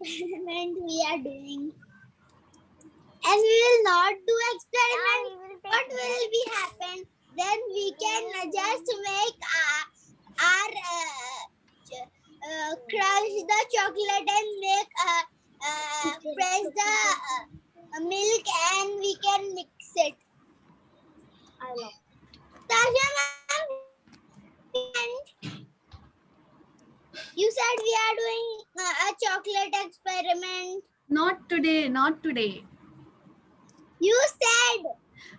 experiment we are doing. And we will not do experiment. What will be happen? Then we can just make our crush the chocolate and make press the milk and we can mix it. I love. Tasha ma'am, you said we are doing a chocolate experiment. Not today, not today. You said.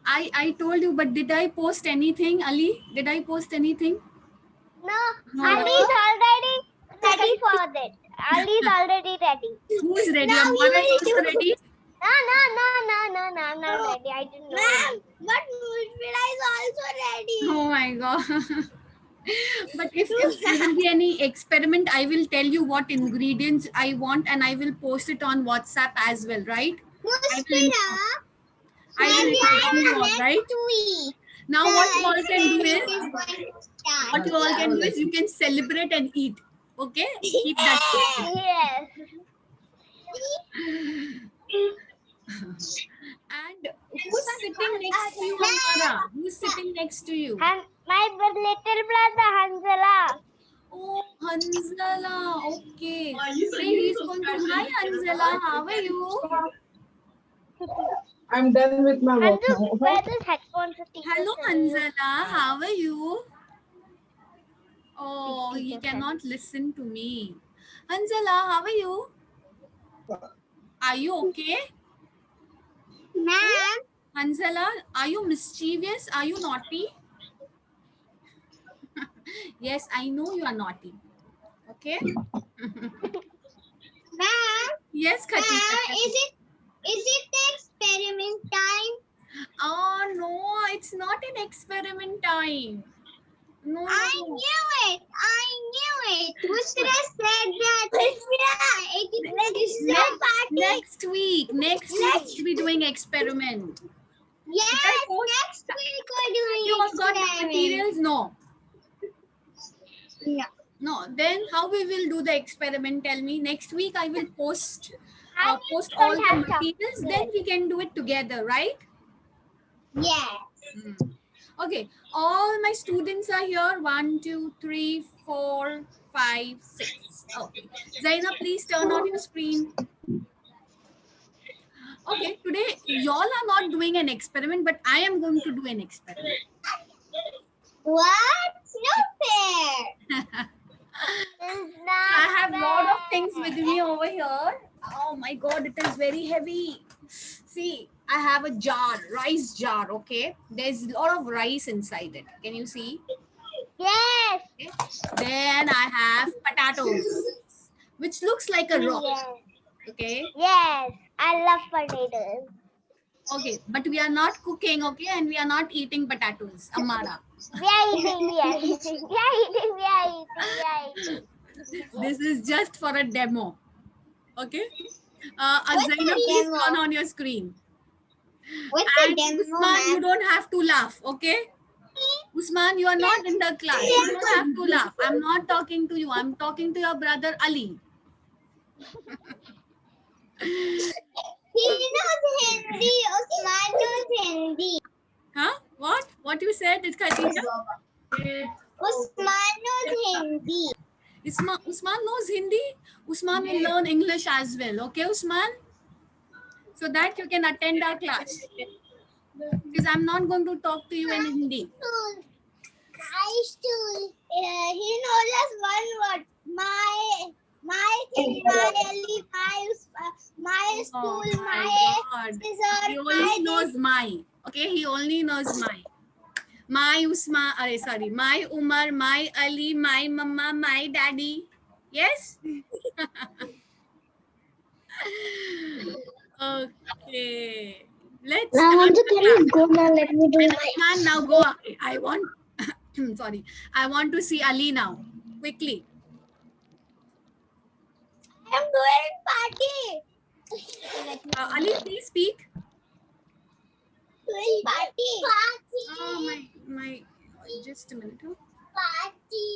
I told you, but did I post anything, Ali? Did I post anything? No. Ali is already ready for that. Ali is already ready. Who's ready? Now Amara is also ready? No, I'm not ready. I didn't know. Ma'am, but Mulfida is also ready. Oh my god. But if there will be any experiment, I will tell you what ingredients I want and I will post it on WhatsApp as well, right? I will inform you all, right? Now what you all can do is, you can celebrate and eat. Okay? Keep that. Yes. And who's sitting next to you, Amara? Who's sitting next to you? My little brother Hanzala. Oh, Hanzala. Okay. Today he's going to. Hi, Hanzala. How are you? I'm done with my work now. Hello, Hanzala. How are you? Oh, he cannot listen to me. Hanzala, how are you? Are you okay? Ma'am. Hanzala, are you mischievous? Are you naughty? Yes, I know you are naughty. Okay? Ma'am. Yes, Khatika. Is it the experiment time? Oh, no, it's not an experiment time. No. I knew it. Mushra said that. Next week we'll be doing experiment. Yes, next week we're doing You all got the experiment. materials? No. Yeah. No. Then how we will do the experiment? Tell me. Next week I will post all the materials. Then we can do it together, right? Yes. Okay. All my students are here. 1, 2, 3, 4, 5, 6. Okay. Zaina, please turn on your screen. Okay, today y'all are not doing an experiment, but I am going to do an experiment. What? No fair. I have a lot of things with me over here. Oh my god, it is very heavy. See, I have a jar, rice jar, okay? There's a lot of rice inside it. Can you see? Yes. Okay. Then I have potatoes, which looks like a rock. Yes. Okay. Yes. I love potatoes. Okay, but we are not cooking, okay? And we are not eating potatoes, Amara. We are eating. We are eating. This is just for a demo. Okay? Zaina, please turn on your screen. What's And the demo, Usman, you ma'am? don't have to laugh, okay? Usman, you are not in the class. You don't have to laugh. I'm not talking to you. I'm talking to your brother Ali. He knows Hindi. Usman knows Hindi. Huh? What? What you said, Khadija? Usman knows Hindi. Usman knows Hindi. Usman will learn English as well. Okay, Usman? So that you can attend our class. Because I'm not going to talk to you in Hindi. He knows just one word. My thing, my Ali, my school, Oh my God. scissor, He only knows my. Okay, he only knows my. My Usman, sorry, my Umar, my Ali, my mama, my daddy. Yes? Okay. Let's start the class. go now. Let me do Usman, now go. I want, sorry, I want to see Ali now. Quickly. I'm doing party. Ali, please speak. Doing party. Oh, my, just a minute. Huh? Party.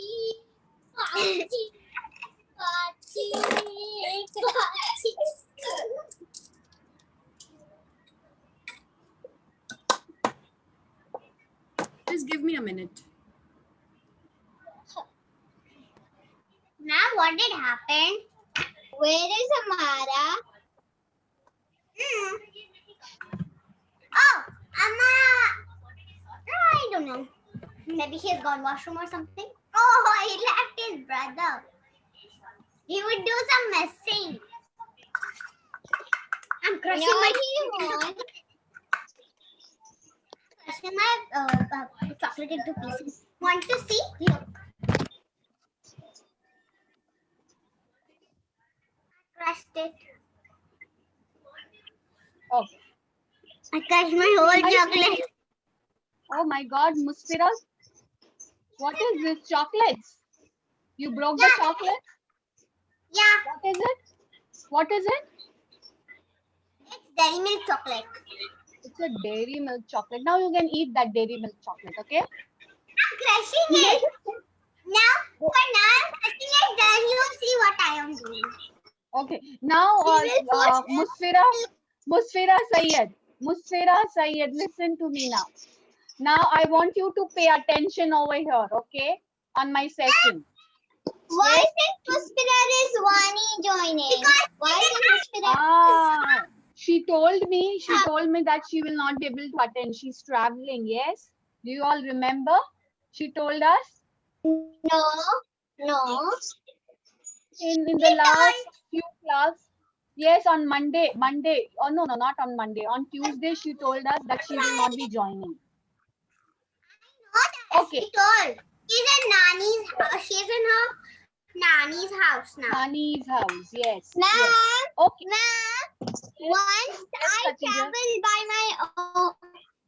what did happen? Where is Amara? Oh, Amara. I don't know. Maybe he has gone washroom or something. Oh, he left his brother. He would do some messing. I'm crushing my crushing my chocolate into pieces. Want to see? Look. Crushed it. Oh. I crushed my whole chocolate. Oh my God, Musfira. What is this? Chocolates? You broke the chocolate? Yeah. What is it? What is it? It's Dairy Milk chocolate. It's a dairy milk chocolate. Now you can eat that dairy milk chocolate, okay? I'm crushing it. Now, for now, I'm crushing it. Then you'll see what I am doing. Okay. Now, Musfira Sayed, listen to me now. Now, I want you to pay attention over here, okay? On my session. Why is Musfira Rizwani joining? Because why is Musfira? She told me that she will not be able to attend. She's traveling, yes? Do you all remember? She told us? No. In the last few class. Yes, on Monday. Oh, no, not on Monday. On Tuesday, she told us that she will not be joining. Okay. She told. She's in her nanny's house now. Nanny's house, yes. Ma'am, yes. Okay. Ma'am, once I travel by my own.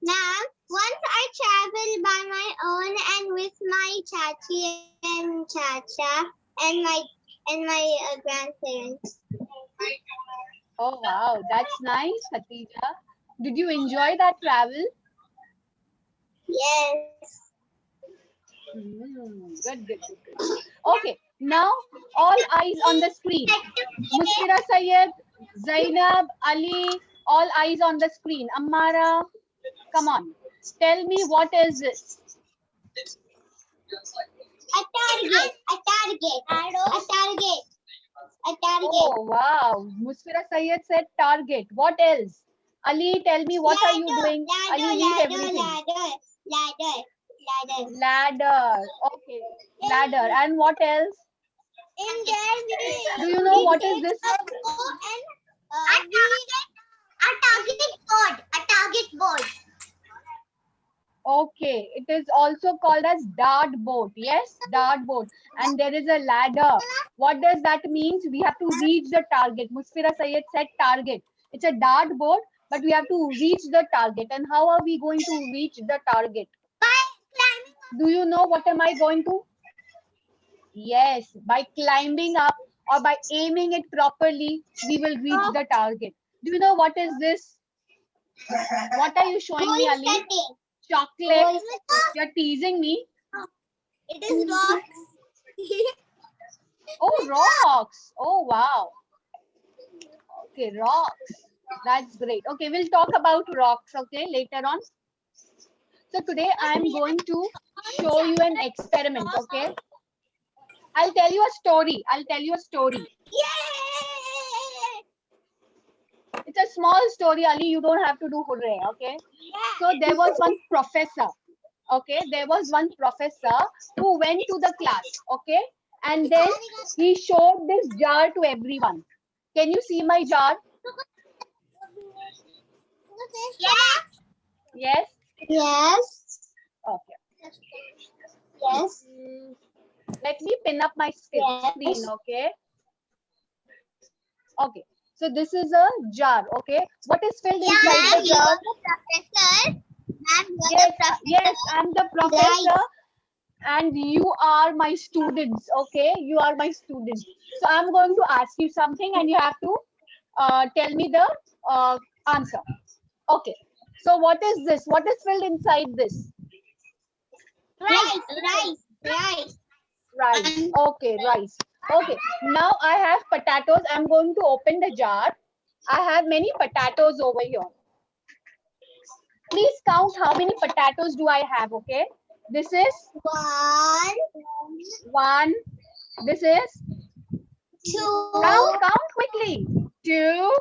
Ma'am, once I travel by my own and with my chachi and chacha and my grandparents. Oh wow, that's nice, Khatija. Did you enjoy that travel? Yes. Good. Okay, now all eyes on the screen. Musfira Sayed, Zainab, Ali, all eyes on the screen. Amara, come on. Tell me what is this? A target. Oh wow, Musfira Sayed said target. What else? Ali, tell me what are you doing? Ali, leave everything. Ladder. Okay, ladder. And what else? In there, do you know what is this? A target board. Okay, it is also called as dartboard. Yes, dartboard. And there is a ladder. What does that mean? We have to reach the target. Musfira Sayed said target. It's a dartboard, but we have to reach the target. And how are we going to reach the target? By climbing up. Do you know what am I going to? Yes, by climbing up or by aiming it properly, we will reach the target. Do you know what is this? What are you showing me, Ali? Chocolate. You're teasing me. It is rocks. Oh, rocks. Oh, wow. Okay, rocks. That's great. Okay, we'll talk about rocks, okay, later on. So today I'm going to show you an experiment, okay? I'll tell you a story. Yay! It's a small story, Ali. You don't have to do hooray, okay? So there was one professor, okay? There was one professor who went to the class, okay? And then he showed this jar to everyone. Can you see my jar? Yes? Yes. Okay. Yes. Let me pin up my screen, okay? Okay. So this is a jar, okay? What is filled inside the jar? Yes, I'm the professor and you are my students, okay? You are my students. So I'm going to ask you something and you have to tell me the answer. Okay. So what is this? What is filled inside this? Rice. Okay, rice. Okay, now I have potatoes. I'm going to open the jar. I have many potatoes over here. Please count how many potatoes do I have, okay? This is One. This is Count quickly. 2,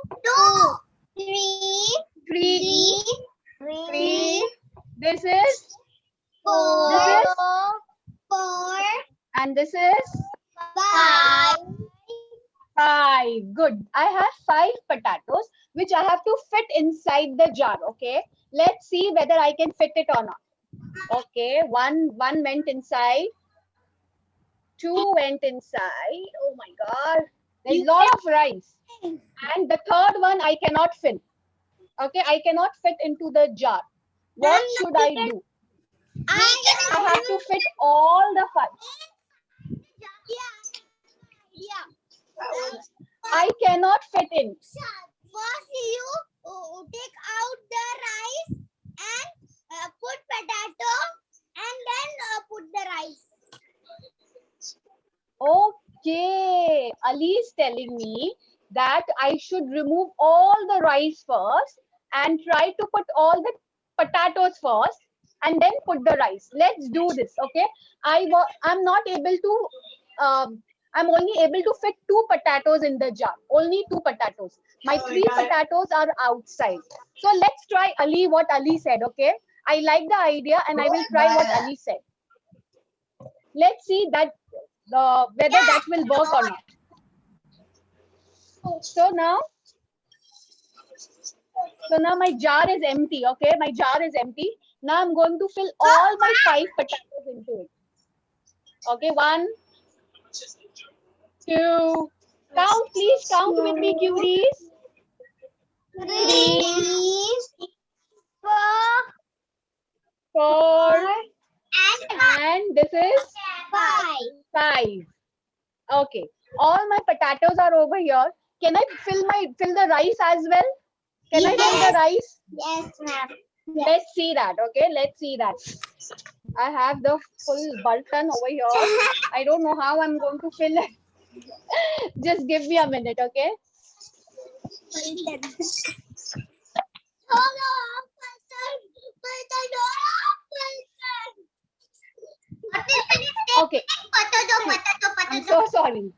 3, 3. This is, and this is 5. Good. I have 5 potatoes which I have to fit inside the jar. Okay. Let's see whether I can fit it or not. Okay. One went inside. 2 went inside. Oh my God. There's a lot of rice. And the third one I cannot fill. Okay. I cannot fit into the jar. What should I do? I have to fit all the 5. I cannot fit in. First, you take out the rice and put potato and then put the rice. Okay. Ali is telling me that I should remove all the rice first and try to put all the potatoes first and then put the rice. Let's do this. Okay. I'm not able to. I'm only able to fit 2 potatoes in the jar. Only 2 potatoes. My 3 potatoes are outside. So let's try Ali, what Ali said, okay? I like the idea and I will try what Ali said. Let's see that whether that will work or not. So now my jar is empty, okay? My jar is empty. Now I'm going to fill all my 5 potatoes into it. Okay, 1, 2, count, please count with me, cuties. 3, 4, and this is 5. Okay, all my potatoes are over here. Can I fill the rice as well? Can I fill the rice? Yes, ma'am. Let's see that. Okay, let's see that. I have the full burton over here. I don't know how I'm going to fill it. Just give me a minute, okay? Okay. I'm so sorry.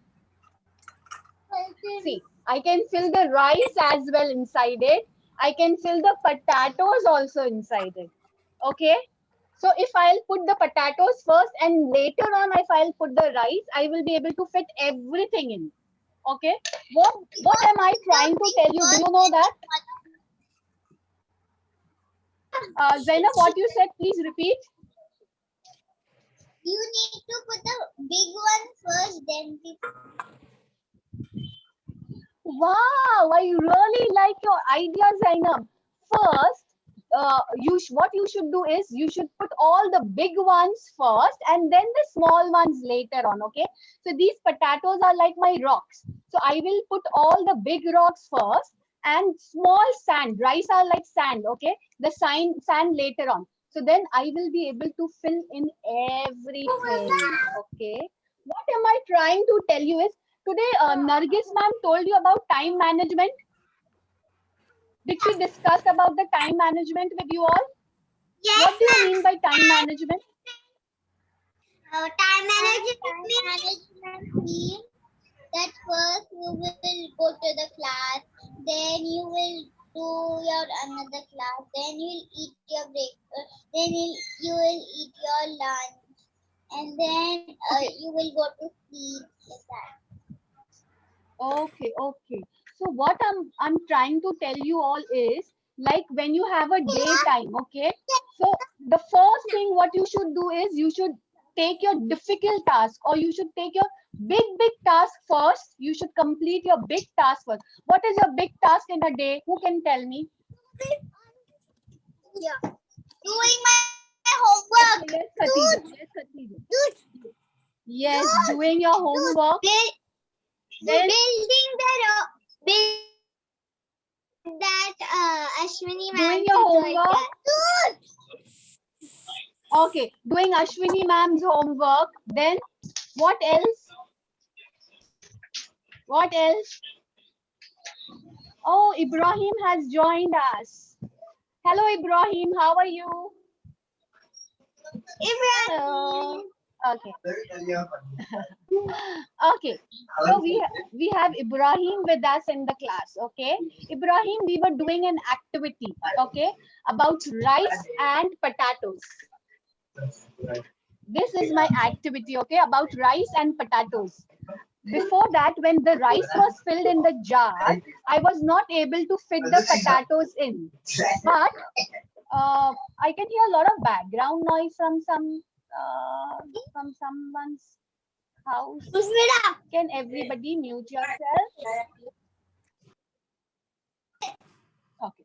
See, I can fill the rice as well inside it. I can fill the potatoes also inside it. Okay. So if I'll put the potatoes first and later on if I'll put the rice, I will be able to fit everything in. Okay. What am I trying to tell you? Do you know that? Zainab, what you said, please repeat. You need to put the big one first, then Wow, I really like your idea, Zainab. First, what you should do is you should put all the big ones first and then the small ones later on. Okay. So these potatoes are like my rocks. So I will put all the big rocks first and small sand. Rice are like sand. Okay. The sand later on. So then I will be able to fill in everything. Okay. What am I trying to tell you is today Nargis ma'am told you about time management. Did she discuss about the time management with you all? yes, What do you mean by time management? Time management means that first you will go to the class, then you will do your another class, then you will eat your breakfast, then you will eat your lunch, and then you will go to sleep like that. Okay. So what I'm trying to tell you all is like when you have a daytime, okay? So the first thing what you should do is you should take your difficult task or you should take your big task first. You should complete your big task first. What is your big task in a day? Who can tell me? Yeah. Doing my homework. Okay, let's Khadija. Yes, doing your homework. Then building that Ashwini doing your homework. Okay, doing Ashwini ma'am's homework. Then what else? What else? Oh, Ibrahim has joined us. Hello, Ibrahim. How are you? Ibrahim. Okay. Okay. So we have Ibrahim with us in the class. Okay. Ibrahim, we were doing an activity. Okay, about rice and potatoes. This is my activity. Okay, about rice and potatoes. Before that, when the rice was filled in the jar, I was not able to fit the potatoes in. But I can hear a lot of background noise from someone's house. Musfira. Can everybody mute yourself? Okay.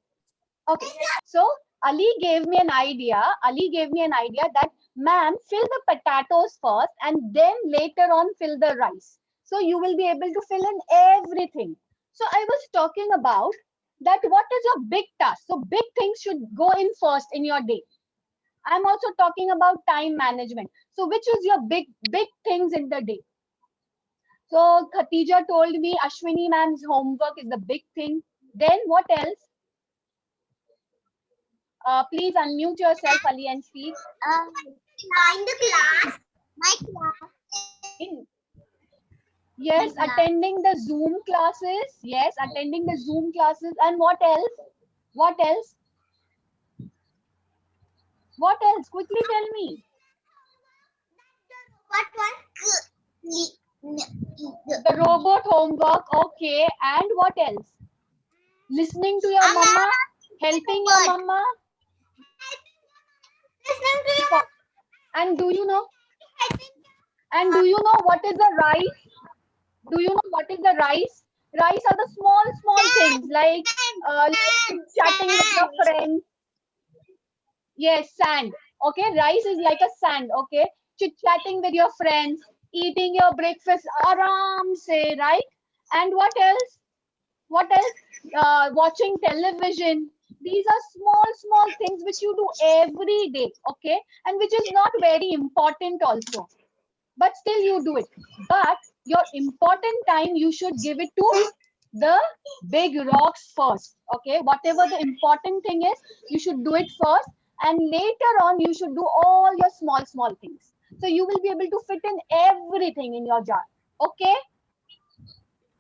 Okay. So Ali gave me an idea. Ali gave me an idea that, ma'am, fill the potatoes first and then later on fill the rice. So you will be able to fill in everything. So I was talking about that what is your big task? So big things should go in first in your day. I'm also talking about time management. So which is your big things in the day? So Khatija told me Ashwini ma'am's homework is the big thing. Then what else? Please unmute yourself, Ali, and speak. In the class, my class. Yes, attending the Zoom classes. Yes, attending the Zoom classes. And what else? What else? What else? Quickly tell me. What one? The robot homework. Okay. And what else? Listening to your mama. Helping your mama. Listening to your. And do you know? And do you know what is the rice? Do you know what is the rice? Rice are the small things like chatting with your friends. Yes, sand. Okay, rice is like a sand. Okay, chit-chatting with your friends, eating your breakfast aram se, right? And what else? What else? Watching television. These are small things which you do every day. Okay, and which is not very important also, but still you do it. But your important time you should give it to the big rocks first. Okay, whatever the important thing is, you should do it first, and later on you should do all your small things. So you will be able to fit in everything in your jar. Okay?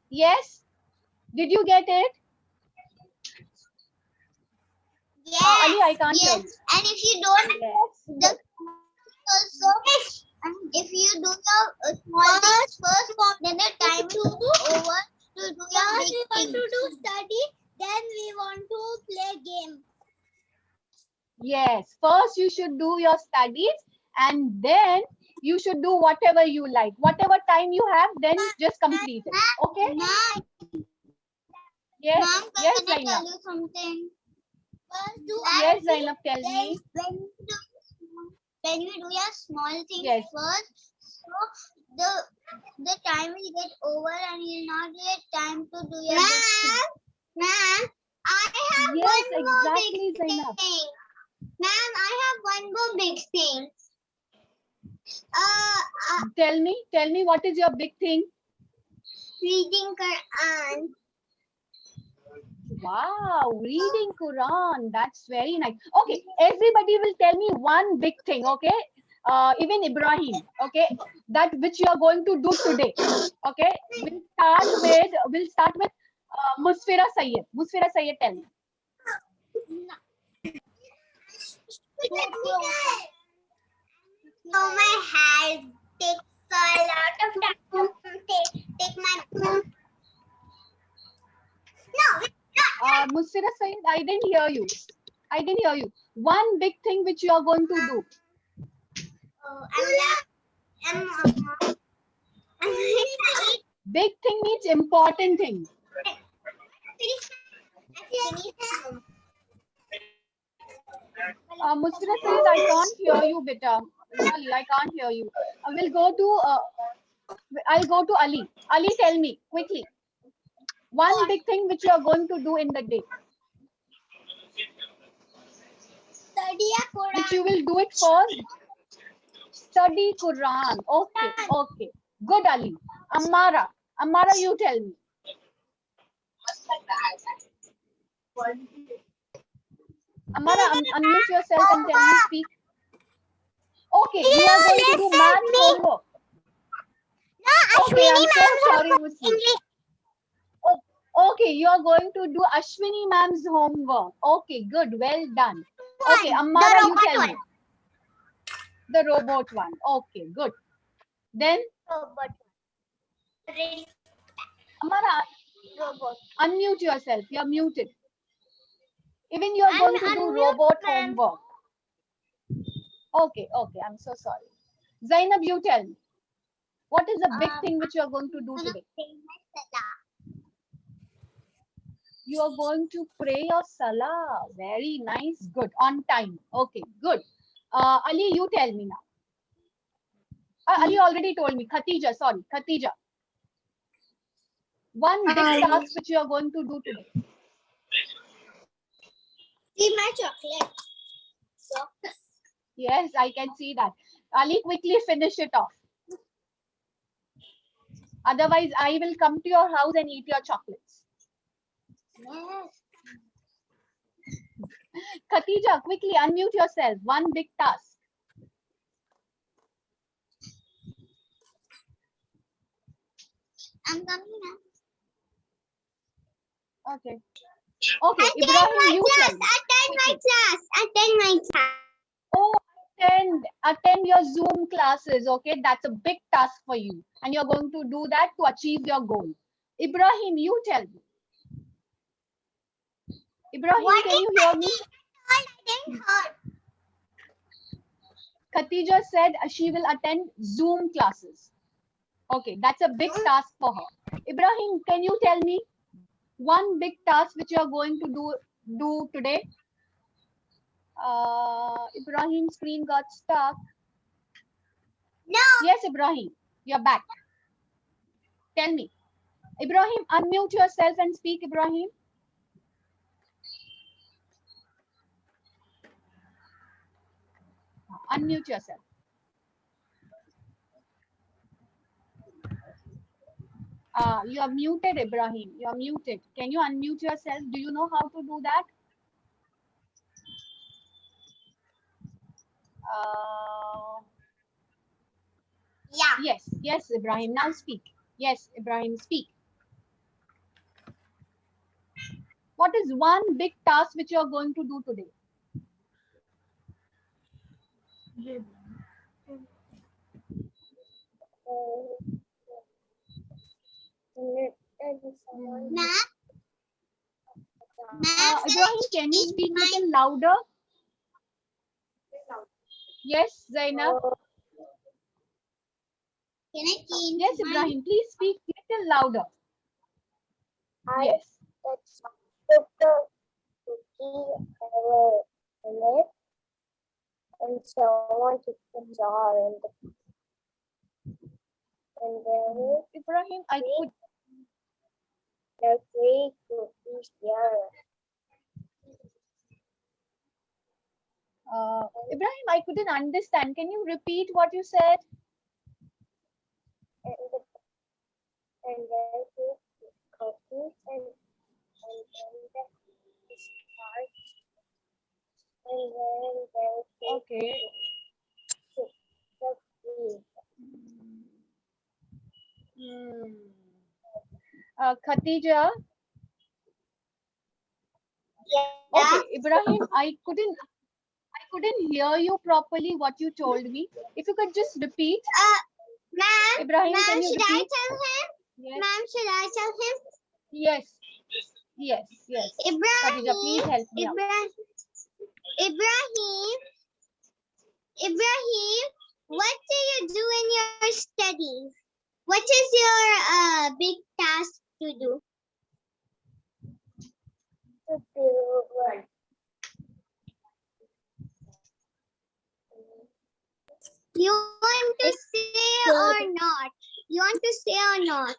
Yes? Did you get it? Yes. Ali, I can't hear you. And if you don't, Yes. also, and if you do your small things first, then the time will go over to do your big things. We want to do study, then we want to play game. Yes, first you should do your studies and then you should do whatever you like. Whatever time you have, then just complete it. Okay? Mom, Yes, Mom, yes, can I Zainab. tell you something? Yes, Zainab, tell me. When you do your small things Yes. first, so the time will get over and you'll not get time to do your big thing. Ma'am, I have Yes, one more exactly, big Zainab. thing. Ma'am, I have one more big thing. Tell me what is your big thing? Reading Quran. Wow, reading Quran. That's very nice. Okay, everybody will tell me one big thing, okay? Even Ibrahim, okay? That which you are going to do today. Okay? We'll start with Musfira Sayyed. Musfira Sayyed, tell me. So my hair takes a lot of time to take my. No. Musfira Sayyid, I didn't hear you. I didn't hear you. One big thing which you are going to do. Big thing means important thing. Musfira Sayyid, I can't hear you, beta. Really, I can't hear you. I'll go to Ali. Ali, tell me quickly. One big thing which you are going to do in the day. Study a Quran. Which you will do it first. Study Quran. Okay, okay. Good, Ali. Amara, you tell me. Amara, unmute yourself and tell me, speak. Okay, you are going to do math homework. No, Okay, I'm Ashwini so ma'am sorry, homework Muslim. English. Okay, you are going to do Ashwini ma'am's homework. Okay, good, well done. Okay, One, Amara, the you robot tell one. me. The robot one. Okay, good. Then, Robot. Ready, Amara, robot. unmute yourself. You're muted. Even you are I'm going to do unmute, robot ma'am. homework. Okay, okay, I'm so sorry. Zainab, you tell me. What is the big thing which you are going to do today? You are going to pray your salah. Very nice. Good. On time. Okay, good. Ali, you tell me now. Ali already told me. Khatija, sorry. Khatija. One big task which you are going to do today. See my chocolate. So, Yes, I can see that. Ali, quickly finish it off. Otherwise, I will come to your house and eat your chocolates. yes. Khatija, quickly unmute yourself. One big task. I'm coming now. Okay. Okay, Ibrahim, you tell me. Attend my class. Attend my class. Oh, attend your Zoom classes. Okay, that's a big task for you, and you're going to do that to achieve your goal. Ibrahim, you tell me. Ibrahim, What can is you hear me? I didn't heard. Khatija said she will attend Zoom classes. Okay, that's a big task for her. Ibrahim, can you tell me one big task which you are going to do today? Ibrahim's screen got stuck. No. Yes, Ibrahim, you're back. Tell me. Ibrahim, unmute yourself and speak, Ibrahim. Unmute yourself. You are muted, Ibrahim. You are muted. Can you unmute yourself? Do you know how to do that? Yeah. Yes, Ibrahim. Now speak. Yes, Ibrahim, speak. What is one big task which you are going to do today? Ma'am. Ibrahim, can you speak a little louder? Yes, Zainab. Can I change Yes, Ibrahim, please speak a little louder. Yes. put the cookie in it and someone took the jar and then Ibrahim, I could. there are 3 cookies here. Ibrahim, I couldn't understand. Can you repeat what you said? And then cookies and then the starch and then there Okay. the cream. Khatija. Yeah. Okay, Ibrahim, I couldn't hear you properly what you told me. If you could just repeat. Ma'am, Ibrahim, can you should I repeat? tell him? Yes. Ma'am, should I tell him? Yes. Ibrahim, Khatija, please help me out. Ibrahim, what do you do in your studies? What is your big task to do? You want to say or not? You want to say or not?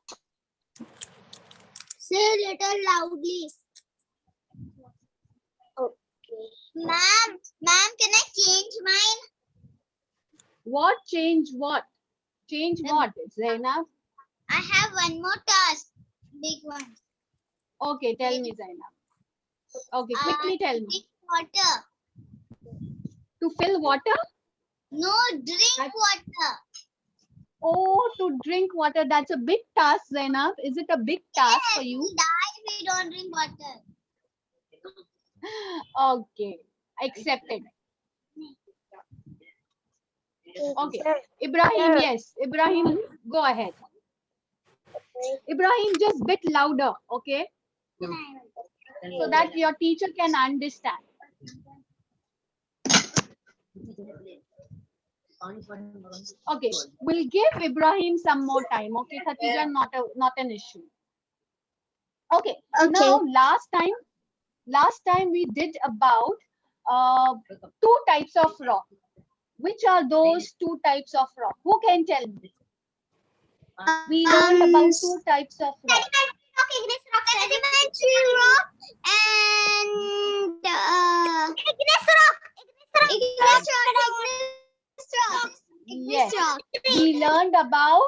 Say a little loudly. Okay. Ma'am, can I change mine? What? Change what? Change what, Zainab? I have one more task. Big one. Okay, tell me, Zainab. Okay, quickly tell me. Drink water. To fill water? No, drink That's- water. Oh, to drink water. That's a big task, Zainab. Is it a big task for you? We die if we don't drink water. Okay, accepted. Okay, Ibrahim, yes. Ibrahim, go ahead. Ibrahim, just bit louder, okay? So that your teacher can understand. Okay, we'll give Ibrahim some more time. Okay, Khatija, not an issue. Okay, now last time we did about two types of rock. Which are those two types of rock? Who can tell me? We learned about two types of rock. Sedimentary rock and igneous rock. Igneous rock. Yes, we learned about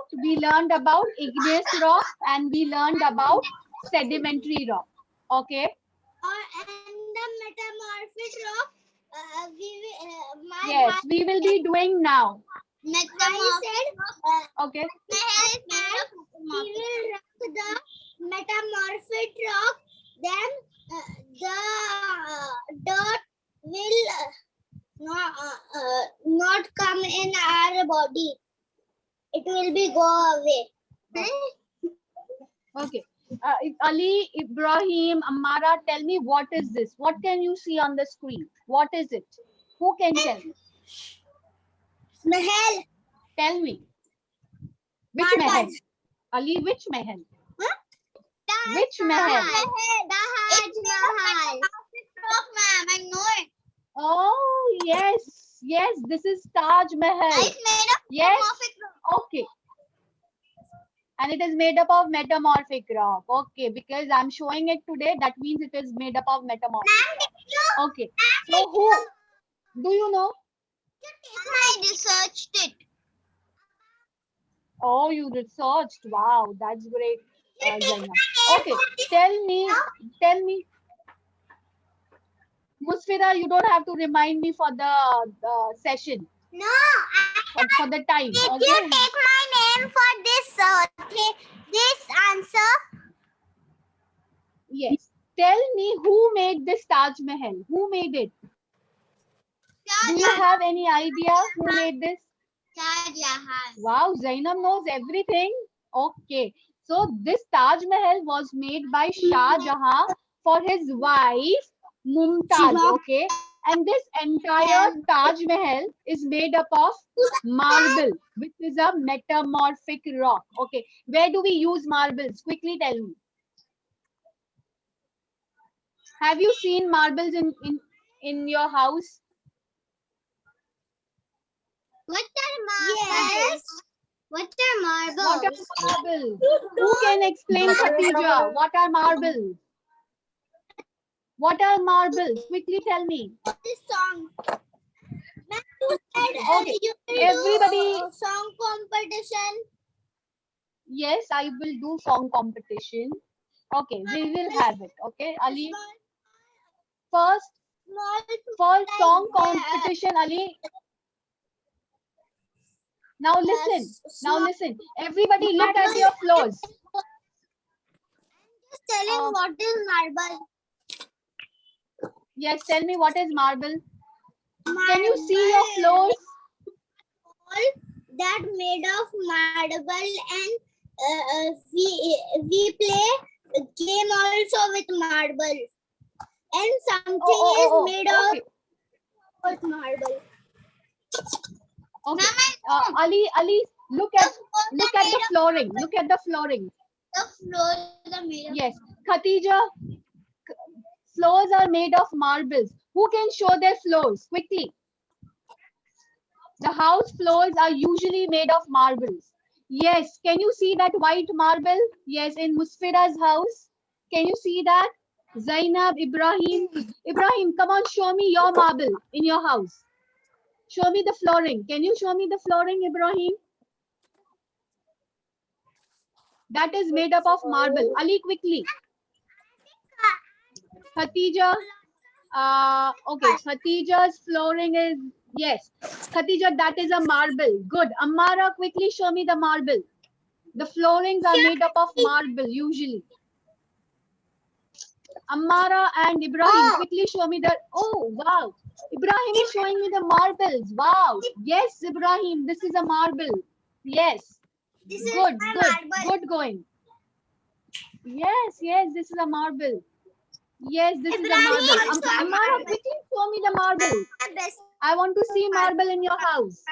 igneous rock and we learned about sedimentary rock. Okay. And the metamorphic rock. Yes, we will be doing now. Metamorphic rock. Okay. He will rock the metamorphic rock. Then the dirt will not come in our body. It will be go away. Okay. Ali, Ibrahim, Amara, tell me what is this? What can you see on the screen? What is it? Who can tell me? Mahal. Tell me. Which Marble. Mahal? Ali, which Mahal? Taj Which Mahal? Taj Mahal. Rock, ma'am. I know it. Oh, yes. Yes, this is Taj Mahal. It's made of Yes. metamorphic rock. Okay. And it is made up of metamorphic rock. Okay, because I'm showing it today, that means it is made up of metamorphic rock. Okay. So who do you know? I researched it. Oh, you researched. Wow, that's great. Zainab. Okay, tell me. Musfira, you don't have to remind me for the session, No, for the time. did Okay. you take my name for this answer? Yes. Tell me who made this Taj Mahal? Who made it? Do you have any idea who made this? Shah Jahan. Wow, Zainab knows everything. Okay. So this Taj Mahal was made by Shah Jahan for his wife Mumtaz. Okay. And this entire Taj Mahal is made up of marble, which is a metamorphic rock. Okay. Where do we use marbles? Quickly tell me. Have you seen marbles in your house? What are marbles? Yes. What are marbles? What are marbles? Who can explain, Khatija? What are marbles? What are marbles? Quickly tell me. This song. Ma'am, you said Okay. you will Everybody- do song competition. Yes, I will do song competition. Okay, we will have it. Okay, Ali. First Small song competition, Ali. Now listen. Now listen. Everybody look at your floors. Just telling what is marble. Yes, tell me what is marble. Can you see your floors? That made of marble, and we play a game also with marble, and something is made Okay. of marble. Okay. Ma'am, Ali, look at the flooring. Look at the flooring. the floors are made of. Yes, Khatija, floors are made of marbles. Who can show their floors quickly? The house floors are usually made of marbles. Yes, can you see that white marble? Yes, in Musfira's house. Can you see that? Zainab, Ibrahim, come on, show me your marble in your house. Show me the flooring. Can you show me the flooring, Ibrahim? That is made up of marble. Ali, quickly. Khatija. Okay, Khatija's flooring is Yes. Khatija, that is a marble. Good. Amara, quickly show me the marble. The floorings are made up of marble usually. Amara and Ibrahim, quickly show me the. Oh, wow. Ibrahim is showing me the marbles. Wow. Yes, Ibrahim, this is a marble. Yes. This is Good, my good, marble. good going. Yes, yes, this is a marble. Yes, this is a Ibrahim marble. also a Amara, marble. quickly show me the marble. My best I want to see marble in your house.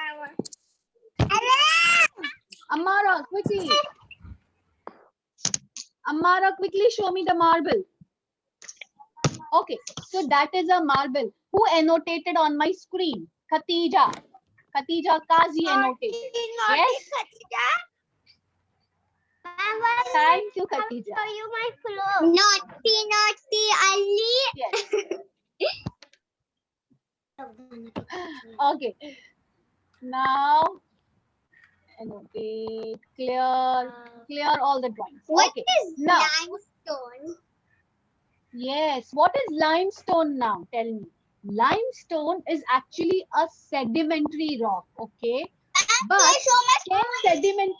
Amara, quickly. Amara, quickly show me the marble. Okay, so that is a marble. Who annotated on my screen? Khatija. Khatija Kazi annotated. Yes. Thank you, Khatija. Show you my clothes. Naughty, naughty, Ali. Yes. Okay. Now, annotate, clear all the drawings. What Okay. is Now, limestone? yes. What is limestone now? Tell me. Limestone is actually a sedimentary rock. Okay. But can sediment.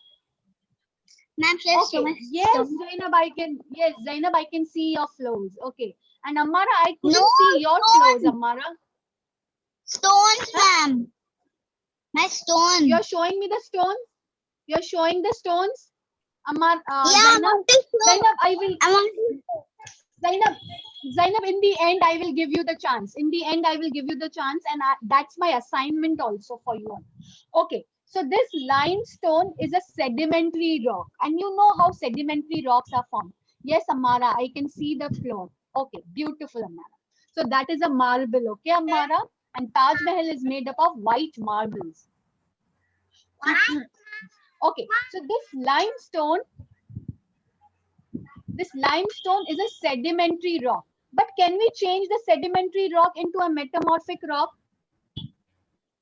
Ma'am, Okay. Yes, Zainab, I can see your flows. Okay. And Amara, I couldn't No, see your flows, Amara. Stones, ma'am. My stone. You're showing me the stones? You're showing the stones? Amar, yeah, Zainab, I will. I want to. Zainab, in the end, I will give you the chance. In the end, I will give you the chance, and that's my assignment also for you. Okay, so this limestone is a sedimentary rock, and you know how sedimentary rocks are formed. Yes, Amara, I can see the floor. Okay, beautiful, Amara. So that is a marble, okay, Amara? And Taj Mahal is made up of white marbles. Okay, so this limestone is a sedimentary rock. But can we change the sedimentary rock into a metamorphic rock?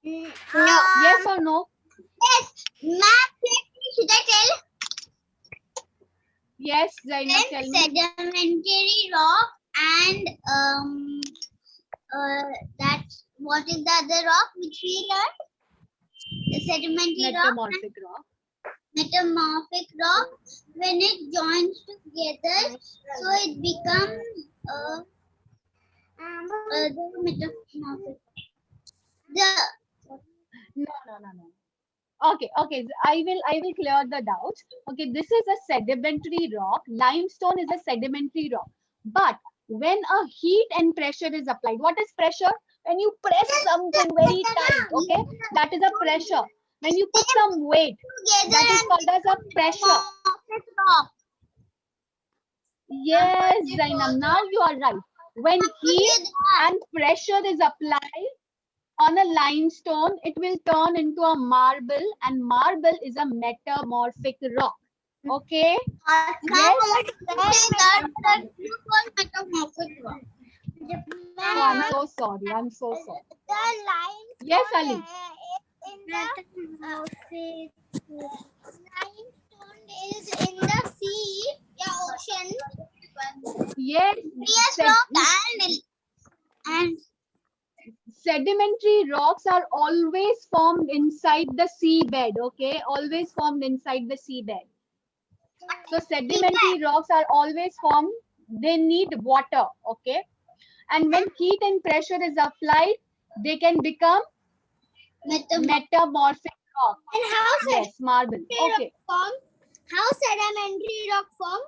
No. Yes or no? Yes. Ma'am, should I tell? Yes, Zainab, tell me. Sedimentary rock and that's what is the other rock which we learned? The sedimentary Metamorphic rock. Metamorphic rock. When it joins together, so it becomes the metamorphic. No. Okay. I will clear the doubts. Okay, this is a sedimentary rock. Limestone is a sedimentary rock. But when a heat and pressure is applied, what is pressure? When you press something very tight, okay, that is a pressure. When you put some weight, that is called as a pressure. Yes, Zainab, now you are right. When heat and pressure is applied on a limestone, it will turn into a marble, and marble is a metamorphic rock. Okay? Yes? Oh, I'm so sorry. The line. Yes, Ali. In the limestone is in the sea, ocean. Yes. And Sedimentary rocks are always formed inside the seabed. Okay? Always formed inside the seabed. So sedimentary rocks are always formed. They need water. Okay? And when heat and pressure is applied, they can become metamorphic rock. And how marble. Okay. form? How sedimentary rock form?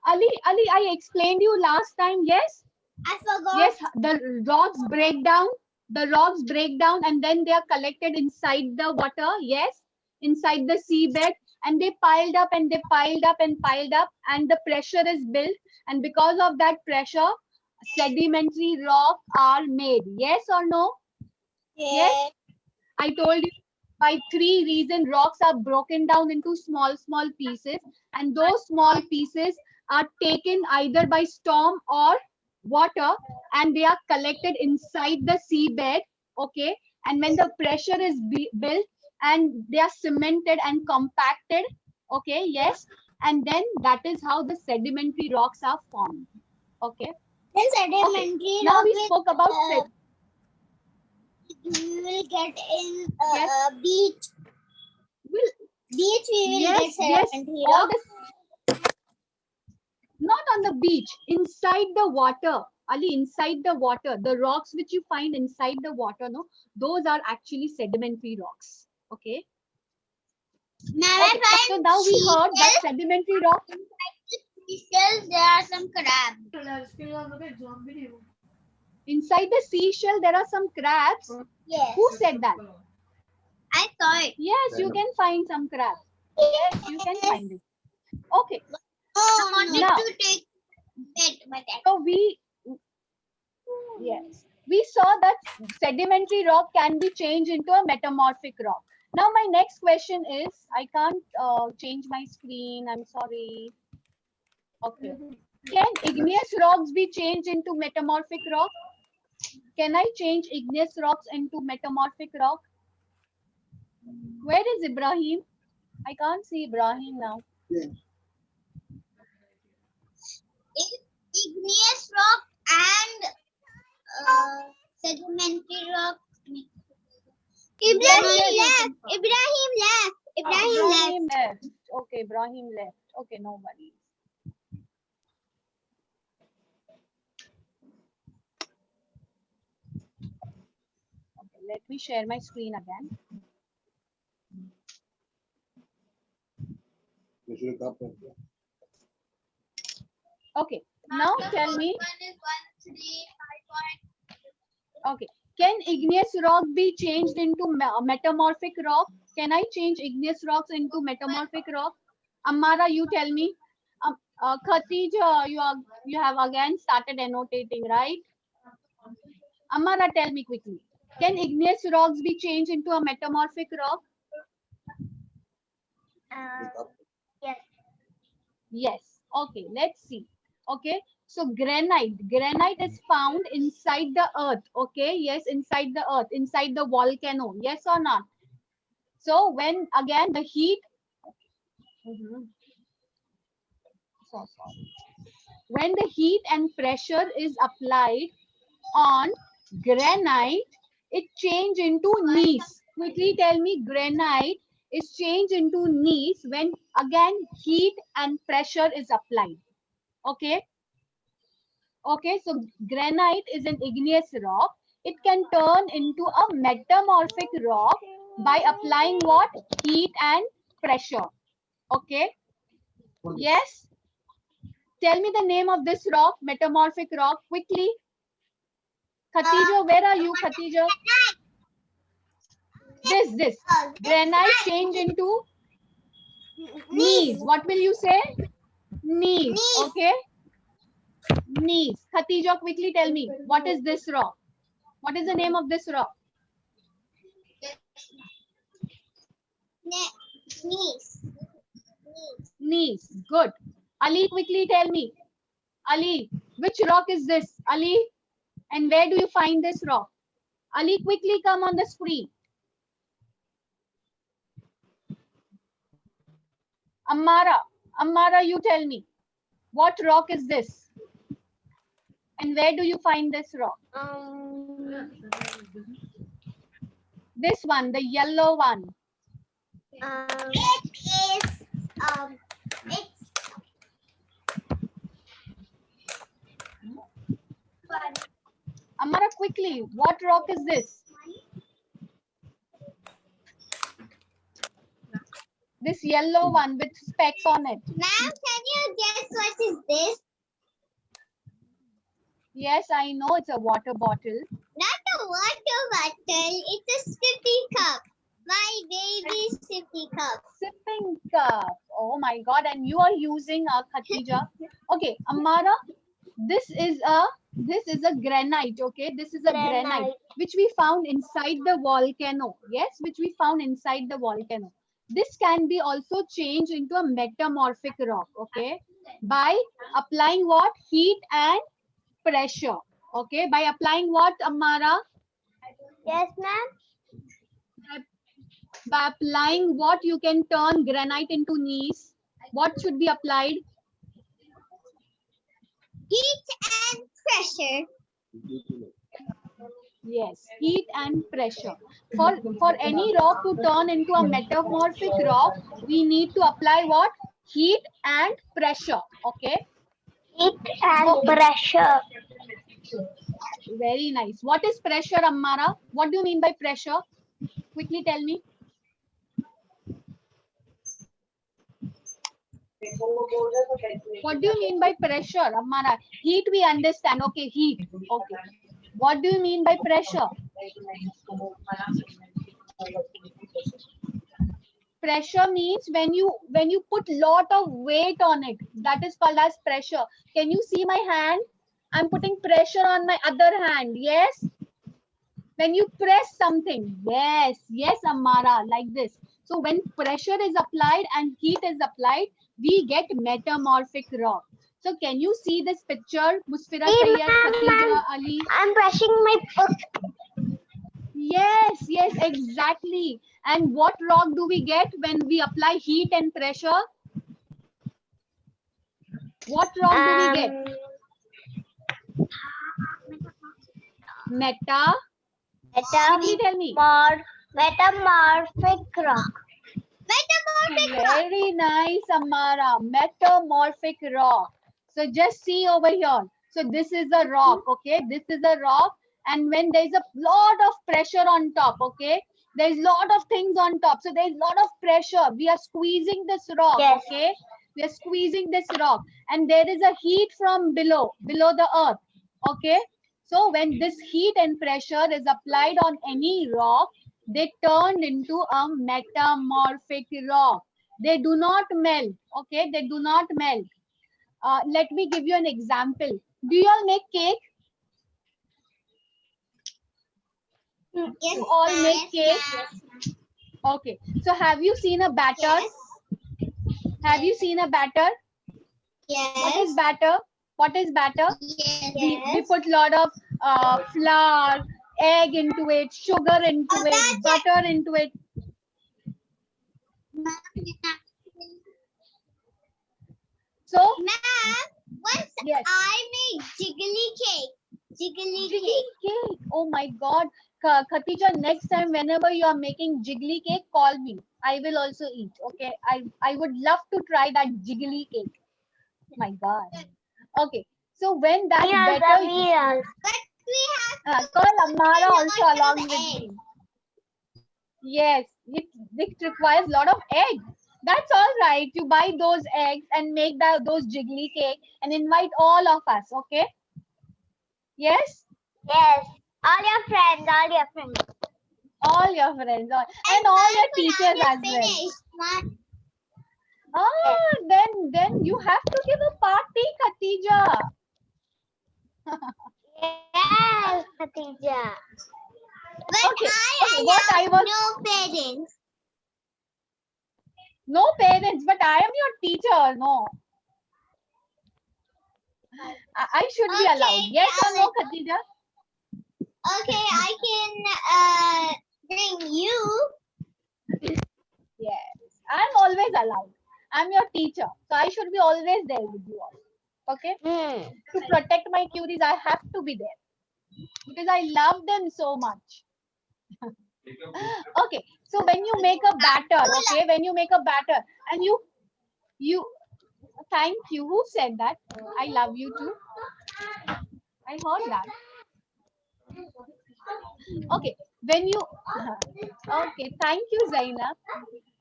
Ali, I explained you last time. Yes. I forgot. Yes, the rocks break down. The rocks break down, and then they are collected inside the water. Yes, inside the seabed, and they piled up and they piled up and piled up, and the pressure is built, and because of that pressure, sedimentary rock are made. Yes or no? Yes. I told you by 3 reasons rocks are broken down into small pieces, and those small pieces are taken either by storm or water, and they are collected inside the seabed. Okay, and when the pressure is built and they are cemented and compacted. Okay, yes, and then that is how the sedimentary rocks are formed. Okay. Then sedimentary Now rock we spoke about we will get in Yes. beach. Will Beach we will yes, get yes. sedimentary All rock. the not on the beach, inside the water. Ali, inside the water, the rocks which you find inside the water, no, those are actually sedimentary rocks. Okay. Now Okay. So now we heard that seashell. sedimentary rocks. Seashells, there are some crabs. Inside the seashell, there are some crabs. Yes. Who said that? I saw it. Yes, you can find some crabs. Yes, you can find it. Okay. I wanted Now, to take it, but so yes, we saw that sedimentary rock can be changed into a metamorphic rock. Now, my next question is, I can't change my screen. I'm sorry. Okay. Can igneous rocks be changed into metamorphic rock? Can I change igneous rocks into metamorphic rock? Where is Ibrahim? I can't see Ibrahim now. igneous rock and sedimentary rock. Ibrahim left. Ibrahim left. Ibrahim left. Okay, Ibrahim left. Okay, no worries. Okay, let me share my screen again. Okay, now tell me. Okay, can igneous rock be changed into metamorphic rock? Can I change igneous rocks into metamorphic rock? Amara, you tell me. Khatija, you have again started annotating, right? Amara, tell me quickly. Can igneous rocks be changed into a metamorphic rock? Yes. Yes. Okay, let's see. Okay, so granite is found inside the earth. Okay, yes, inside the earth, inside the volcano. Yes or not? So when again the heat, so sorry. When the heat and pressure is applied on granite, it change into gneiss. Quickly tell me, granite is changed into gneiss when again heat and pressure is applied. Okay. Okay, so granite is an igneous rock. It can turn into a metamorphic rock by applying what? Heat and pressure. Okay. Yes. Tell me the name of this rock, metamorphic rock, quickly. Khatija, where are you, Khatija? This. Granite change into gneiss. What will you say? Gneiss. Okay. Gneiss. Khatija, quickly tell me, what is this rock? What is the name of this rock? Knees. Gneiss. Good. Ali, quickly tell me. Ali, which rock is this? Ali, and where do you find this rock? Ali, quickly come on the screen. Ammara, you tell me. What rock is this? And where do you find this rock? This one, the yellow one. It is it's Ammara, quickly, what rock is this? This yellow one with specks on it. Ma'am, can you guess what is this? Yes, I know it's a water bottle. Not a water bottle. It's a sippy cup. My baby sippy cup. Sipping cup. Oh my God! And you are using a Khatija. Okay, Ammara, this is a granite. Okay, this is a granite which we found inside the volcano. Yes, which we found inside the volcano. This can be also changed into a metamorphic rock. Okay, by applying what? Heat and pressure. Okay, by applying what, Ammara? Yes, ma'am. By applying what, you can turn granite into gneiss. What should be applied? Heat and pressure. Yes, heat and pressure. For any rock to turn into a metamorphic rock, we need to apply what? Heat and pressure. Okay. Heat and So pressure. very nice. What is pressure, Ammara? What do you mean by pressure? Quickly tell me. What do you mean by pressure, Ammara? Heat we understand. Okay, heat. Okay. What do you mean by pressure? Pressure means when you put lot of weight on it. That is called as pressure. Can you see my hand? I'm putting pressure on my other hand. Yes. When you press something. Yes. Yes, Ammara. Like this. So when pressure is applied and heat is applied, we get metamorphic rock. So can you see this picture? Musfira Sayyed, Khatija Ali. I'm brushing my foot. Yes, yes, exactly. And what rock do we get when we apply heat and pressure? What rock do we get? Meta. Quickly tell me. Metamorphic rock. Very nice, Amara. Metamorphic rock. So just see over here. So this is a rock, okay? This is a rock. And when there's a lot of pressure on top, okay? There's lot of things on top. So there's lot of pressure. We are squeezing this rock, Yes. okay? We are squeezing this rock. And there is a heat from below the earth, okay? So when this heat and pressure is applied on any rock, they turn into a metamorphic rock. They do not melt, okay? They do not melt. Let me give you an example. Do you all make cake? Yes, You all make cake? Okay. So have you seen a batter? Have you seen a batter? What is Yes. batter? What is batter? Yes. We put lot of flour, egg into it, sugar into it, butter into it. So Ma'am, once yes. I made jiggly cake. Jiggly cake. Cake. Oh my God. Khatija, next time whenever you are making jiggly cake, call me. I will also eat. Okay. I would love to try that jiggly cake. My God. Okay. So when that better, But we have call Amara also lot along of with eggs. me. Yes, it requires a lot of eggs. That's all right. You buy those eggs and make those jiggly cake and invite all of us. Okay. Yes. Yes. All your friends, all your friends. All your friends and all your teachers as well. Then you have to give a party, Khatija. Yes, Khatija. But Okay, I what I have was no parents. no parents, but I am your teacher. No, I should be allowed. Yes or no, Khatija? Okay, I can bring you. Yes, I'm always allowed. I'm your teacher, so I should be always there with you all. Okay. To protect my cuties, I have to be there because I love them so much. Okay, so when you make a batter, okay, when you make a batter and you thank you. Who said that? I love you too. I heard that. Okay, when you okay, thank you, Zaina.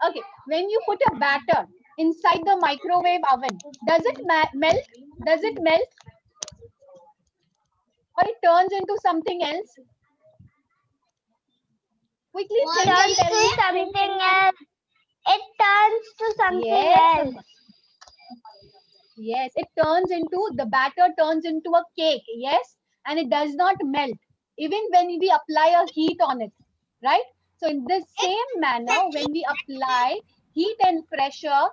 Okay, when you put a batter inside the microwave oven, does it melt? Does it melt? Or it turns into something else? Quickly think and tell me. Something else. It turns to something Yes, else. yes, the batter turns into a cake. Yes, and it does not melt even when we apply a heat on it, right? So in the same manner, when we apply heat and pressure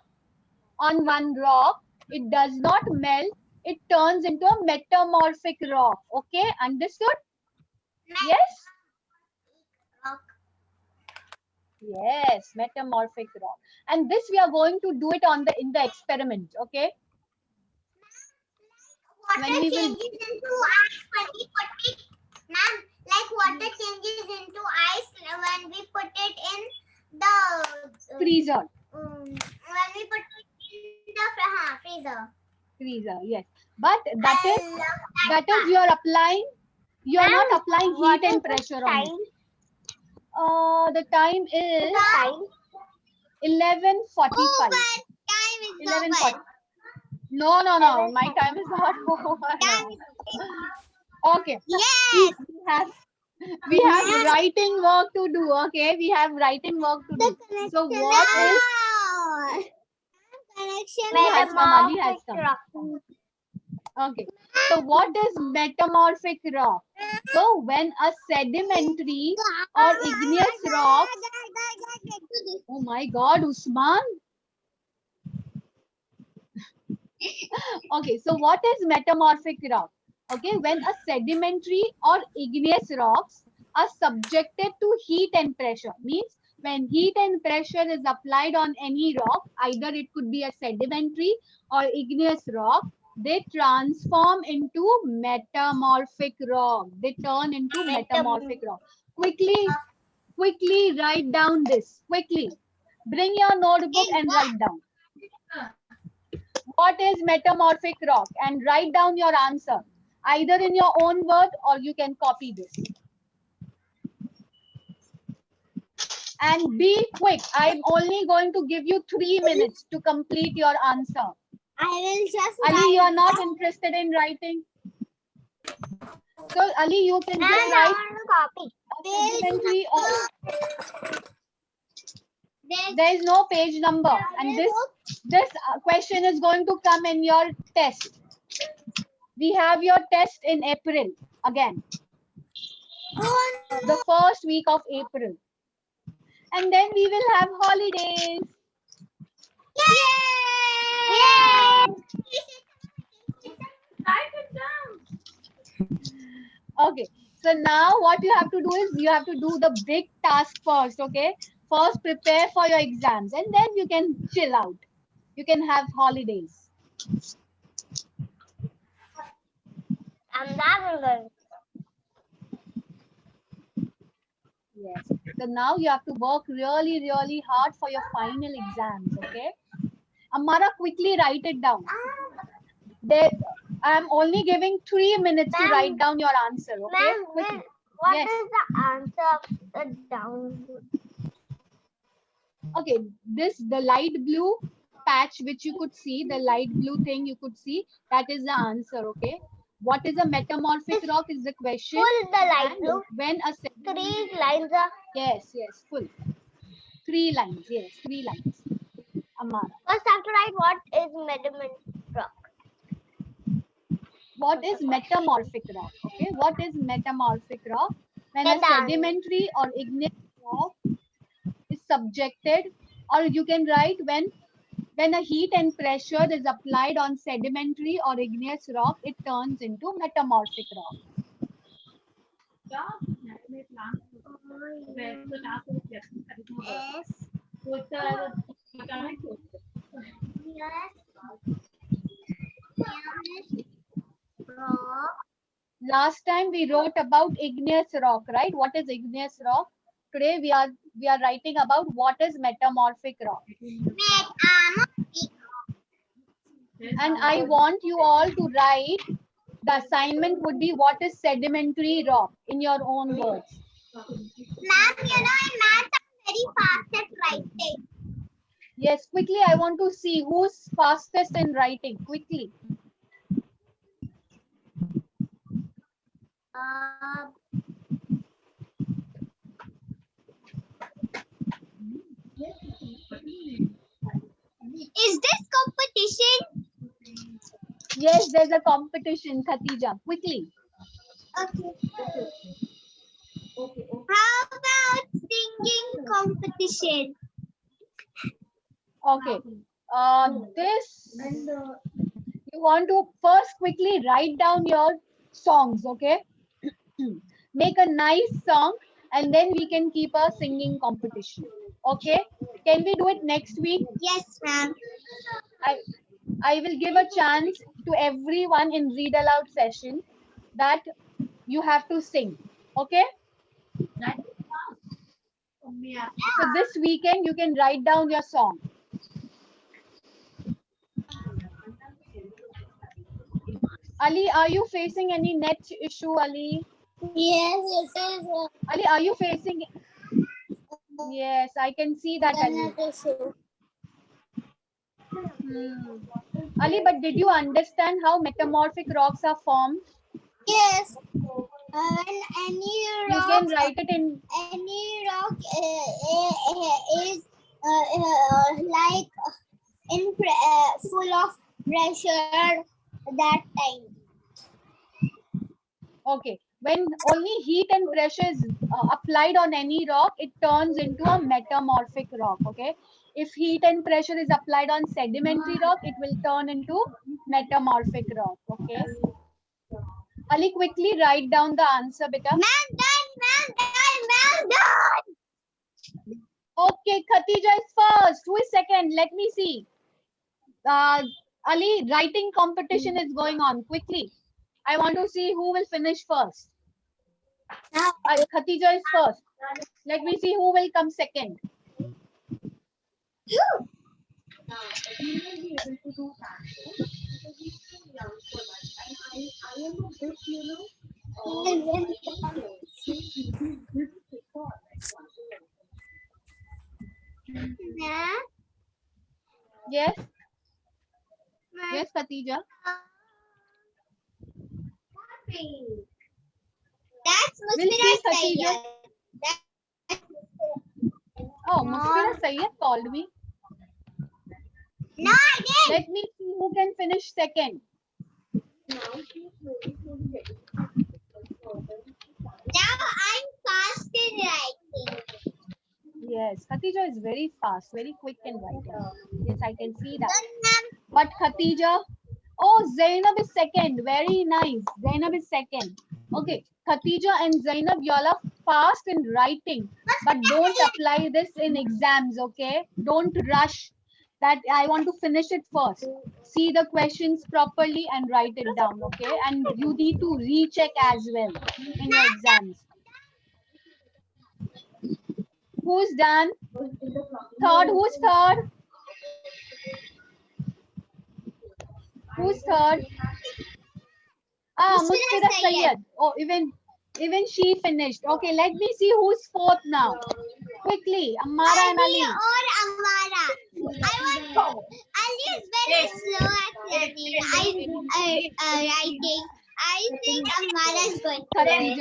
on one rock, it does not melt. It turns into a metamorphic rock. Okay, understood? Yes. Yes, metamorphic rock. And this we are going to do it in the experiment. Okay. Water When we will changes into ice when we put it. Ma'am, like water changes into ice when we put it in the Freezer. when we put it in the freezer. Freezer, yes. But that I is love you are applying. You are not applying what heat and is the pressure on it. time? The time is Time. 11:45. Time is 11:40. No. My time is not over. Time No. is Okay. yes. We have writing work to do. Okay, we have writing work to do. So what is Connection has come? Ali has come. Okay. So what is metamorphic rock? So when a sedimentary or igneous rock. Oh my God, Usman. Okay, so what is metamorphic rock? Okay, when a sedimentary or igneous rocks are subjected to heat and pressure, means when heat and pressure is applied on any rock, either it could be a sedimentary or igneous rock, they transform into metamorphic rock. They turn into metamorphic rock. Quickly write down this. Quickly. Bring your notebook and write down. What is metamorphic rock? And write down your answer, either in your own word or you can copy this. And be quick. I'm only going to give you 3 minutes to complete your answer. I will just Ali, you are not interested in writing? So, Ali, you can just write copy. sedimentary or there is no page number, and this question is going to come in your test. We have your test in April again, the first week of April, and then we will have holidays. Yay! Okay, so now what you have to do is you have to do the big task first. Okay, first prepare for your exams, and then you can chill out. You can have holidays. I'm not going. Yes. So now you have to work really hard for your final exams. Okay. Amara, quickly write it down. There, I'm only giving 3 minutes to write down your answer. Okay. Quickly. What Yes. is the answer of the down? Okay. The light blue patch which you could see, the light blue thing you could see, that is the answer. Okay. What is a metamorphic rock is the question. Full the light And blue. when a 3 lines are. yes, full. 3 lines. Yes, 3 lines. Amara. First, I have to write what is measurement rock. What is metamorphic rock? Okay, what is metamorphic rock? When a Get down. sedimentary or igneous rock is subjected, or you can write when a heat and pressure is applied on sedimentary or igneous rock, it turns into metamorphic rock. Rock. Last time we wrote about igneous rock, right? What is igneous rock? Today we are writing about what is metamorphic rock. And I want you all to write, the assignment would be what is sedimentary rock in your own words. Ma'am, in math, I'm very fast at writing. Yes, quickly, I want to see who's fastest in writing. Quickly. Is this competition? Yes, there's a competition, Khatija. Quickly. Okay. How about singing competition? Okay. This you want to first quickly write down your songs, okay? Make a nice song and then we can keep a singing competition. Okay? Can we do it next week? Yes, ma'am. I will give a chance to everyone in read aloud session that you have to sing. Okay? So this weekend you can write down your song. Ali, are you facing any net issue, Ali? Yes, it is. Ali, are you facing? Yes, I can see that, Ali. Internet issue. Ali, but did you understand how metamorphic rocks are formed? Yes. When any You rock, can write it in. any rock is like full of pressure that time. Okay, when only heat and pressure is applied on any rock, it turns into a metamorphic rock. Okay, if heat and pressure is applied on sedimentary rock, it will turn into metamorphic rock. Okay, Ali, quickly write down the answer, beta. Man done. Okay, Khatija is first. Who is second? Let me see. Ali, writing competition is going on. Quickly, I want to see who will finish first. Khatija is first. Let me see who will come second. Yes, yes, Khatija. That's We'll see, Khatija. Musfira. Oh, Musfira Sayyed called me. No, I didn't. Let me see who can finish second. Now I'm fast in writing. Yes, Khatija is very fast, very quick in writing. Yes, I can see that. Done, ma'am. But Khatija, oh, Zainab is second. Very nice. Zainab is second. Okay, Khatija and Zainab, you all are fast in writing, but don't apply this in exams, okay? Don't rush that I want to finish it first. See the questions properly and write it down, okay? And you need to recheck as well in your exams. Who's done? Third, who's third? Who's third? Musfira Sayyed. Oh, even she finished. Okay, let me see who's fourth now. Quickly, Ammara and Ali. Or Amara. Ali is very slow at learning. Writing. I think Amara is going to win.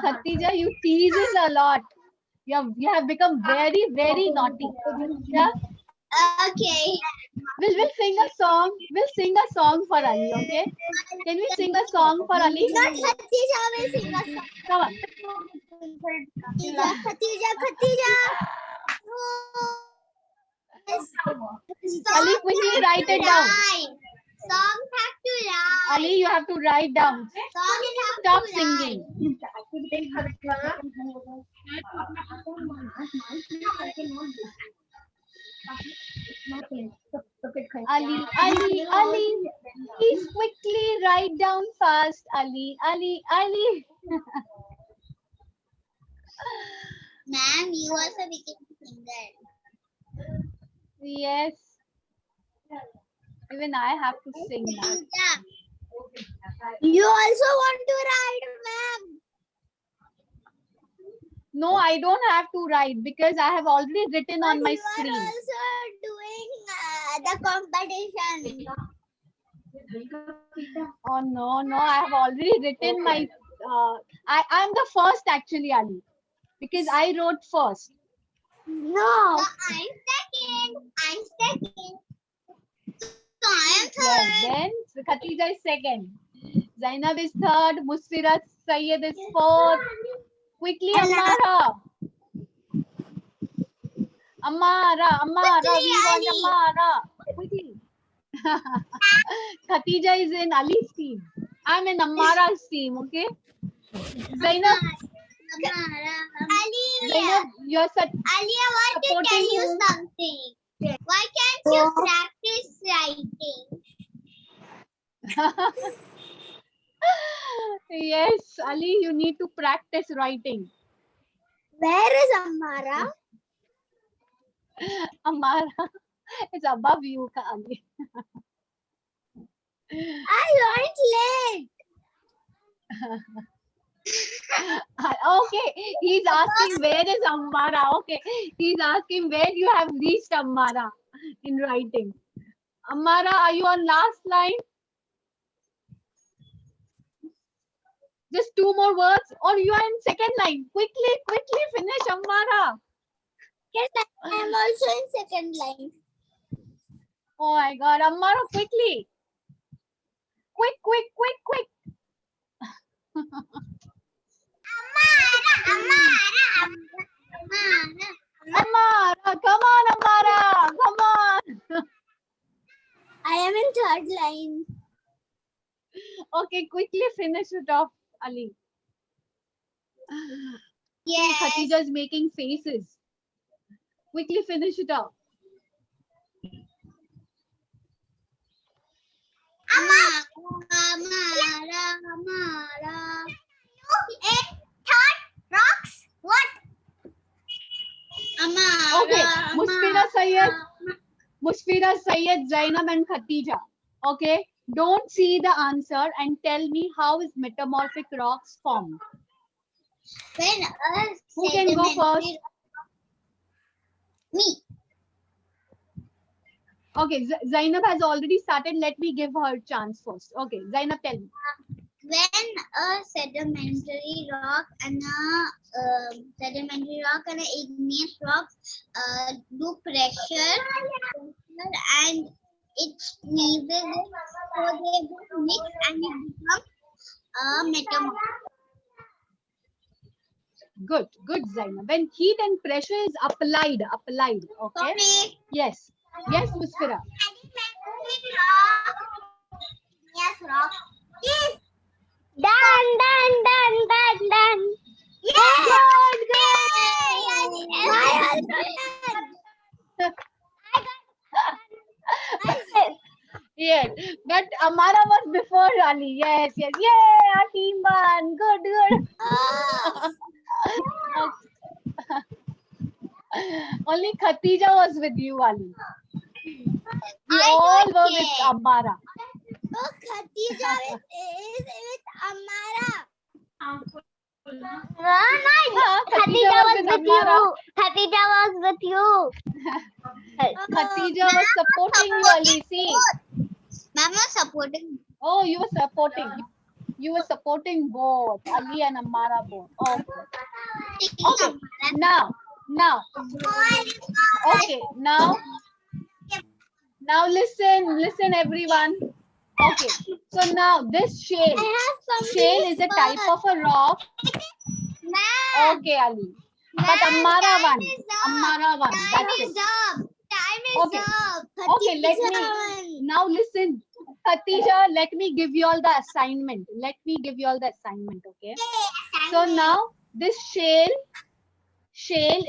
Khatija, you teases a lot. You have become very, very naughty. Yeah. Okay. We'll sing a song. We'll sing a song for Ali, okay? Can we sing a song for Ali? Not Khatija will sing a song. Come on. Khatija. Ali, quickly write it down. Songs have to rhyme. Ali, you have to write down. Songs have Stop to rhyme. singing. Ali, please quickly write down fast. Ali. Ma'am, you also became a singer. Yes. Even I have to sing now. You also want to write, ma'am? No, I don't have to write because I have already written on my You screen. are also doing the competition. Oh no, I have already written my. I'm the first actually, Ali, because I wrote first. No. So I'm second. So I am third. Yes, then Khatija is second. Zainab is third. Musfira Sayyed is fourth. Quickly, Ammara. We want Ammara. Quickly. Khatija is in Ali's team. I'm in Ammara's team, okay? Zainab, Aliyah, you're such. Aliyah, I want to tell you something. Why can't you practice writing? Yes, Ali, you need to practice writing. Where is Amara? Amara, it's above you, Ali. I joined late. Okay, he's asking where is Amara. Okay, he's asking where you have reached Amara in writing. Amara, are you on last line? Just 2 more words, or you are in second line. Quickly, quickly finish, Amara. Yes, I'm also in second line. Oh my God, Amara, quickly. Quick, quick, quick, quick. Amara. Amara, come on, Amara, come on. I am in third line. Okay, quickly finish it off, Ali. Yes. Khatija is making faces. Quickly finish it off. Amara. Third rocks. What? Amara. Okay, Musfira Sayyed, Zainab and Khatija. Okay, don't see the answer and tell me how is metamorphic rocks formed. When Who can go first? Me. Okay, Zainab has already started. Let me give her a chance first. Okay, Zainab, tell me. When a sedimentary rock and a igneous rock do pressure and it squeezes it, so they both mix and it becomes a metamorphic. Good, good, Zainab. When heat and pressure is applied. Okay. Sorry. Yes, yes, Musfira. Yes, rock. Yes. Done. Yes. Good. Yes, but Amara was before Ali. Yes. Yay, our team won. Good. Only Khatija was with you, Ali. We all were with Amara. Oh, Khatija is with Amara. Khatija was with Amara. Khatija was with you. Khatija was supporting you, Ali. See. Ma'am was supporting. Oh, you were supporting. You were supporting both Ali and Amara both. Okay. Now. Okay. Now listen everyone. Okay. So now this shale is a type of a rock. Okay, Ali. But Amara won. That's it. Time is up. Okay, let me now listen. Khatija, let me give you all the assignment. Okay. So now this shale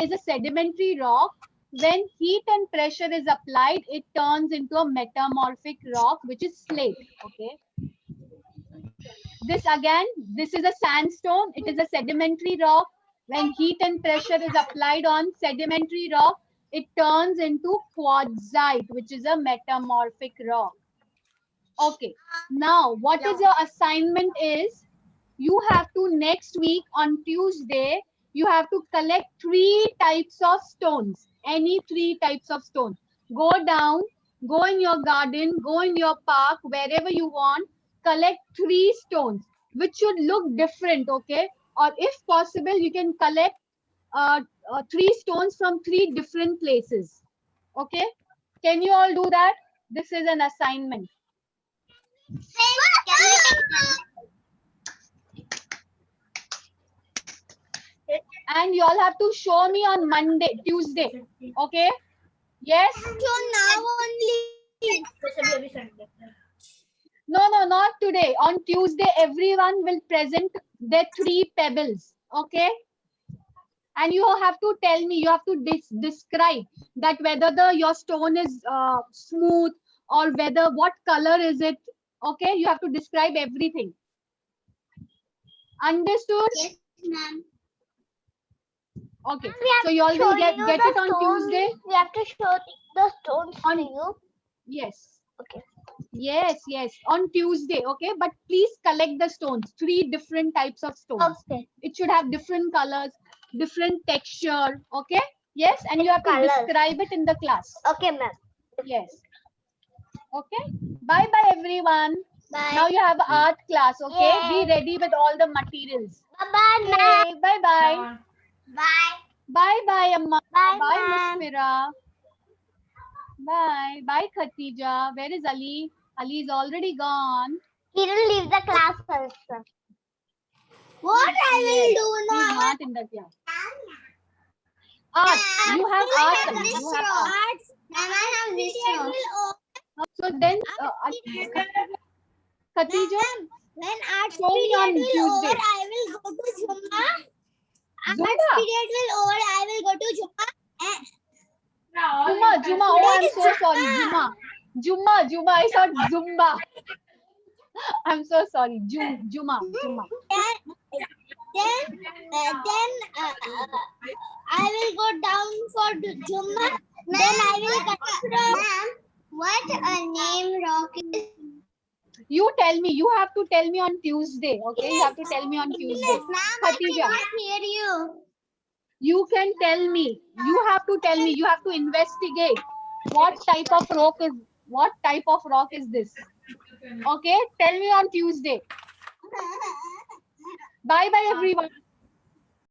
is a sedimentary rock. When heat and pressure is applied, it turns into a metamorphic rock, which is slate. Okay. This is a sandstone. It is a sedimentary rock. When heat and pressure is applied on sedimentary rock, it turns into quartzite, which is a metamorphic rock. Okay. Now, what is your assignment is, you have to next week on Tuesday, you have to collect 3 types of stones. Any 3 types of stones. Go down, go in your garden, go in your park, wherever you want, collect 3 stones, which should look different, okay? Or if possible, you can collect 3 stones from 3 different places. Okay? Can you all do that? This is an assignment. And you all have to show me on Tuesday. Okay? Yes? So now only. No, not today. On Tuesday, everyone will present their 3 pebbles. Okay? And you have to tell me, you have to describe that whether your stone is smooth or what color is it. Okay? You have to describe everything. Understood? Yes, ma'am. Okay. We have So you all to will show get you it the on stones. Tuesday? We have to show the stones On- to you. Yes. Okay. Yes, yes. On Tuesday, okay? But please collect the stones. 3 different types of stones. Okay. It should have different colors, different texture, okay? Yes, and you have to Colours. describe it in the class. Okay, ma'am. Yes. Okay. Bye bye everyone. Bye. Now you have art class, okay? Yay. Be ready with all the materials. Bye, ma'am. Okay. Bye bye. Bye. Bye bye Amma. Bye, Bye Miss ma'am. Mira. Bye. Bye Khatija. Where is Ali? Ali is already gone. He will leave the class also. What I will Yes. do He is now? not in the class. Art. You have art. Ali. You have art. Ma'am, I have this row. So then, Khatija, When arts show me on period will Tuesday. over, I will go to Zumba. Arts Zumba? period will over, I will go to Zumba. And Juma. Oh, I'm Today so is sorry. Juma. I saw Zumba. I'm so sorry. Juma. then I will go down for Zumba. Then I will consider. Ma'am, what a name rock is? You tell me. You have to tell me on Tuesday. Okay, you have to tell me on Tuesday. Ma'am, I Khatija, cannot hear you. you can tell me. You have to tell me. You have to investigate what type of rock is this. Okay, tell me on Tuesday. Bye bye everyone.